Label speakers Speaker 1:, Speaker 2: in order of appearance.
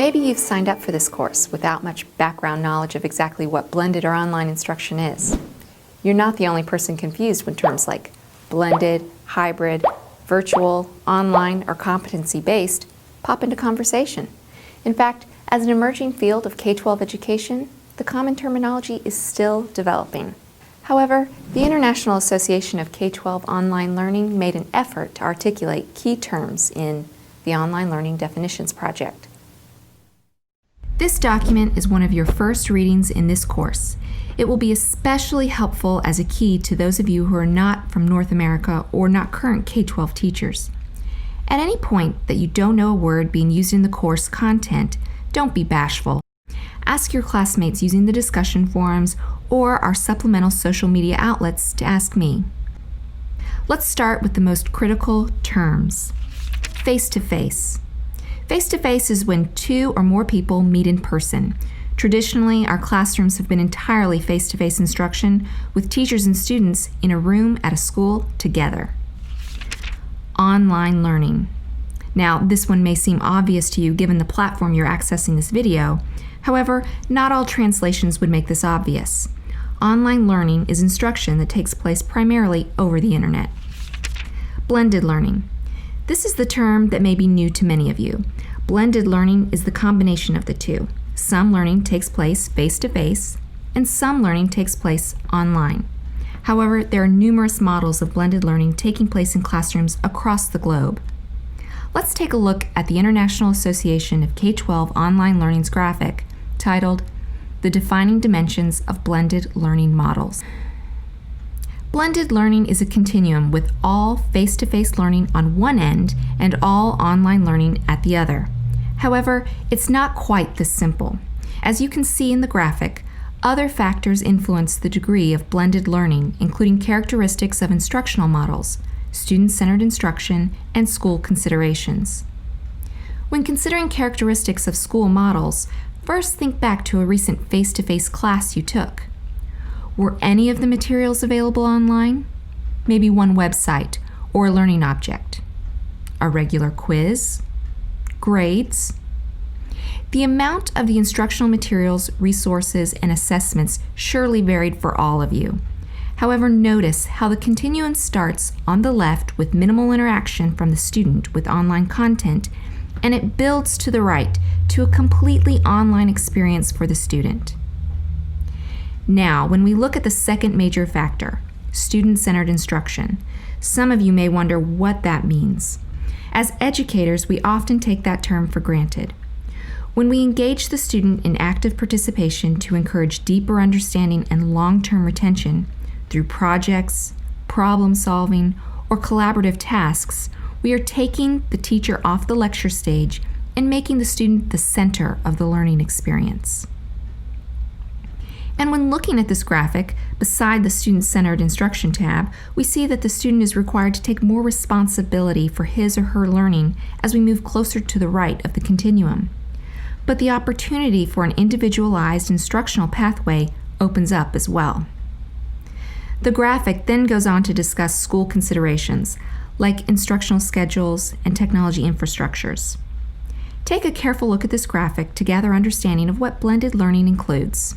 Speaker 1: Maybe you've signed up for this course without much background knowledge of exactly what blended or online instruction is. You're not the only person confused when terms like blended, hybrid, virtual, online, or competency-based pop into conversation. In fact, as an emerging field of K-12 education, the common terminology is still developing. However, the International Association of K-12 Online Learning made an effort to articulate key terms in the Online Learning Definitions Project. This document is one of your first readings in this course. It will be especially helpful as a key to those of you who are not from North America or not current K-12 teachers. At any point that you don't know a word being used in the course content, don't be bashful. Ask your classmates using the discussion forums or our supplemental social media outlets to ask me. Let's start with the most critical terms. Face-to-face. Face-to-face is when two or more people meet in person. Traditionally, our classrooms have been entirely face-to-face instruction with teachers and students in a room at a school together. Online learning. Now, this one may seem obvious to you given the platform you're accessing this video. However, not all translations would make this obvious. Online learning is instruction that takes place primarily over the internet. Blended learning. This is the term that may be new to many of you. Blended learning is the combination of the two. Some learning takes place face-to-face, and some learning takes place online. However, there are numerous models of blended learning taking place in classrooms across the globe. Let's take a look at the International Association of K-12 Online Learning's graphic titled The Defining Dimensions of Blended Learning Models. Blended learning is a continuum with all face-to-face learning on one end and all online learning at the other. However, it's not quite this simple. As you can see in the graphic, other factors influence the degree of blended learning, including characteristics of instructional models, student-centered instruction, and school considerations. When considering characteristics of school models, first think back to a recent face-to-face class you took. Were any of the materials available online? Maybe one website or a learning object. A regular quiz? Grades? The amount of the instructional materials, resources, and assessments surely varied for all of you. However, notice how the continuum starts on the left with minimal interaction from the student with online content, and it builds to the right to a completely online experience for the student. Now, when we look at the second major factor, student-centered instruction, some of you may wonder what that means. As educators, we often take that term for granted. When we engage the student in active participation to encourage deeper understanding and long-term retention through projects, problem solving, or collaborative tasks, we are taking the teacher off the lecture stage and making the student the center of the learning experience. And when looking at this graphic, beside the Student-Centered Instruction tab, we see that the student is required to take more responsibility for his or her learning as we move closer to the right of the continuum. But the opportunity for an individualized instructional pathway opens up as well. The graphic then goes on to discuss school considerations, like instructional schedules and technology infrastructures. Take a careful look at this graphic to gather understanding of what blended learning includes.